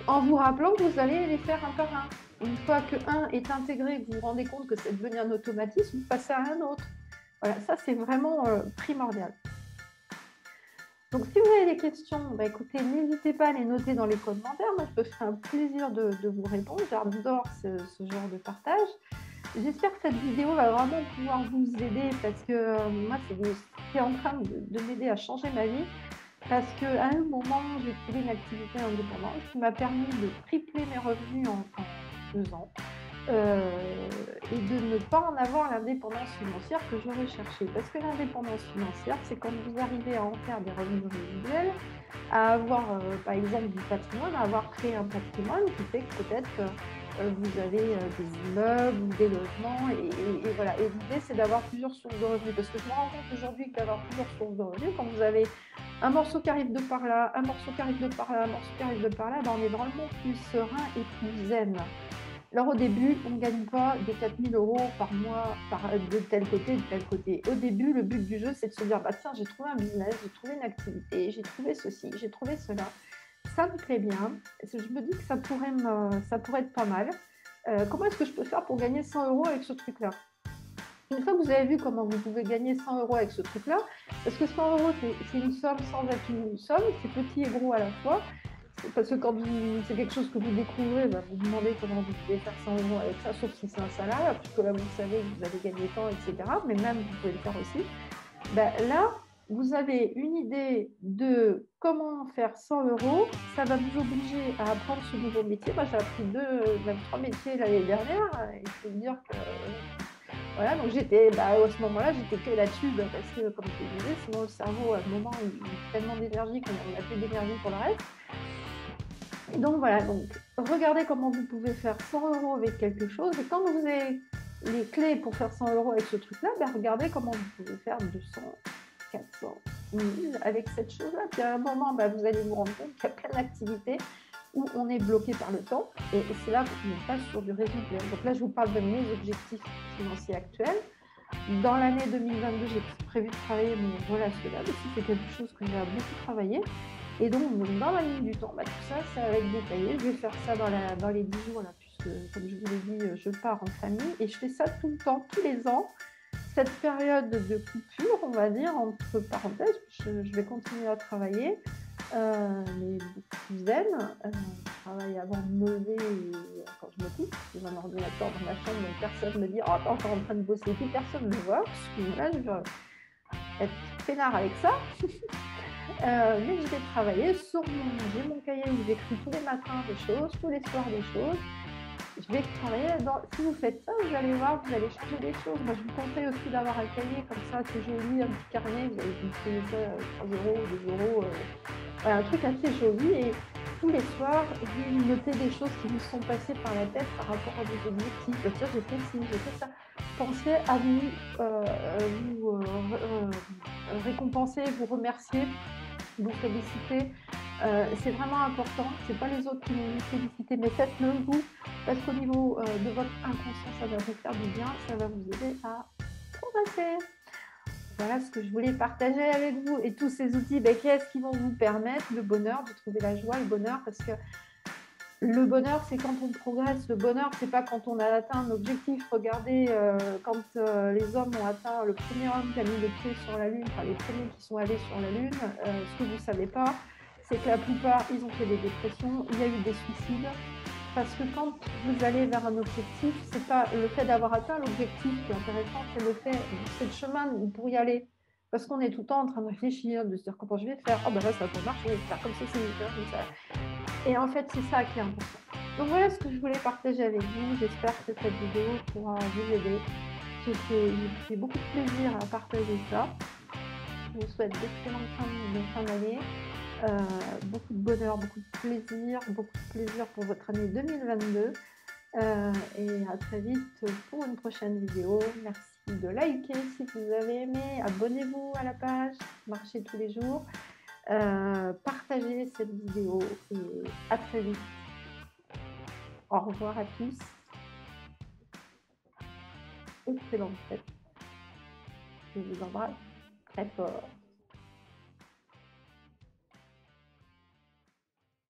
en vous rappelant que vous allez les faire un par un. Une fois que un est intégré, que vous vous rendez compte que c'est devenu un automatisme, vous passez à un autre. Voilà, ça c'est vraiment primordial. Donc, si vous avez des questions, écoutez, n'hésitez pas à les noter dans les commentaires. Moi, je me ferai un plaisir de vous répondre. J'adore ce genre de partage. J'espère que cette vidéo va vraiment pouvoir vous aider parce que moi, c'est en train de m'aider à changer ma vie. Parce qu'à un moment, j'ai trouvé une activité indépendante qui m'a permis de tripler mes revenus en 2 ans. Et de ne pas en avoir l'indépendance financière que je recherchais. Parce que l'indépendance financière, c'est quand vous arrivez à en faire des revenus résiduels, à avoir, par exemple, du patrimoine, à avoir créé un patrimoine qui fait que peut-être vous avez des immeubles ou des logements. Et voilà. Et l'idée, c'est d'avoir plusieurs sources de revenus. Parce que je me rends compte aujourd'hui que d'avoir plusieurs sources de revenus, quand vous avez un morceau qui arrive de par là, un morceau qui arrive de par là, un morceau qui arrive de par là, on est vraiment plus serein et plus zen. Alors au début, on ne gagne pas des 4 000 € par mois de tel côté, de tel côté. Au début, le but du jeu, c'est de se dire, tiens, j'ai trouvé un business, j'ai trouvé une activité, j'ai trouvé ceci, j'ai trouvé cela. ça me plaît bien. Je me dis que ça pourrait être pas mal. Comment est-ce que je peux faire pour gagner 100 € avec ce truc-là? Une fois que vous avez vu comment vous pouvez gagner 100 € avec ce truc-là, parce que 100 € c'est une somme sans être une somme, c'est petit et gros à la fois. Parce que quand c'est quelque chose que vous découvrez, bah, vous demandez comment vous pouvez faire 100 € avec ça, sauf si c'est un salariat, puisque là vous savez que vous allez gagner tant, etc. Mais même vous pouvez le faire aussi. Bah, là, vous avez une idée de comment faire 100 €. Ça va vous obliger à apprendre ce nouveau métier. Moi, j'ai appris 2, même 3 métiers l'année dernière. Il faut dire que voilà, donc à ce moment-là, j'étais que là-dessus, parce que, comme je le disais, sinon le cerveau, à un moment, il a tellement d'énergie qu'on n'a plus d'énergie pour le reste. Et donc voilà, donc regardez comment vous pouvez faire 100 € avec quelque chose. Et quand vous avez les clés pour faire 100 € avec ce truc-là, regardez comment vous pouvez faire 200, 400, 1000 avec cette chose-là. Puis à un moment, vous allez vous rendre compte qu'il y a plein d'activités où on est bloqué par le temps. Et c'est là qu'on passe sur du résultat. Donc là, je vous parle de mes objectifs financiers actuels. Dans l'année 2022, j'ai prévu de travailler mon relationnel aussi. C'est quelque chose que j'ai beaucoup travaillé. Et donc, dans la ligne du temps, tout ça, ça va être détaillé. Je vais faire ça dans les 10 jours, là, puisque, comme je vous l'ai dit, je pars en famille. Et je fais ça tout le temps, tous les ans. Cette période de coupure, on va dire, entre parenthèses, je vais continuer à travailler, mais beaucoup plus zen. Je travaille avant de me lever quand je me couche. J'ai un ordinateur dans ma chambre, donc personne me dit « Oh, t'es encore en train de bosser », puis personne ne me voit, parce que là, je vais être peinard avec ça. Mais je vais travailler j'ai mon cahier où j'écris tous les matins des choses, tous les soirs des choses. Je vais travailler là-dedans. Si vous faites ça, vous allez voir, vous allez changer des choses. Moi, je vous conseille aussi d'avoir un cahier comme ça, c'est joli, un petit carnet. Vous allez utiliser ça 3 €, 2 €. Voilà, un truc assez joli. Et tous les soirs, vous notez des choses qui vous sont passées par la tête par rapport à vos objectifs. Tiens, j'ai fait ci, j'ai fait ça. Pensez à vous récompenser, vous remercier, vous féliciter. C'est vraiment important. C'est pas les autres qui vont vous féliciter, mais faites-le vous, parce qu'au niveau de votre inconscient, ça va vous faire du bien, ça va vous aider à progresser. Voilà ce que je voulais partager avec vous. Et tous ces outils, qu'est-ce qui vont vous permettre le bonheur, de trouver la joie, le bonheur, parce que le bonheur, c'est quand on progresse. Le bonheur, c'est pas quand on a atteint un objectif. Regardez, quand les hommes ont atteint, le premier homme qui a mis le pied sur la Lune, enfin les premiers qui sont allés sur la Lune, ce que vous ne savez pas, c'est que la plupart, ils ont fait des dépressions, il y a eu des suicides. Parce que quand vous allez vers un objectif, c'est pas le fait d'avoir atteint l'objectif qui est intéressant, c'est le chemin pour y aller. Parce qu'on est tout le temps en train de réfléchir, de se dire comment je vais faire. Oh là, ça va marcher, je vais faire comme ceci, comme ça. Et en fait, c'est ça qui est important. Donc voilà ce que je voulais partager avec vous. J'espère que cette vidéo pourra vous aider. J'ai fait beaucoup de plaisir à partager ça. Je vous souhaite d'excellentes fin d'année. Beaucoup de bonheur, beaucoup de plaisir pour votre année 2022. Et à très vite pour une prochaine vidéo. Merci de liker si vous avez aimé. Abonnez-vous à la page. Marchez tous les jours. Partagez cette vidéo et à très vite. Au revoir à tous. Excellente fête. Je vous embrasse très fort.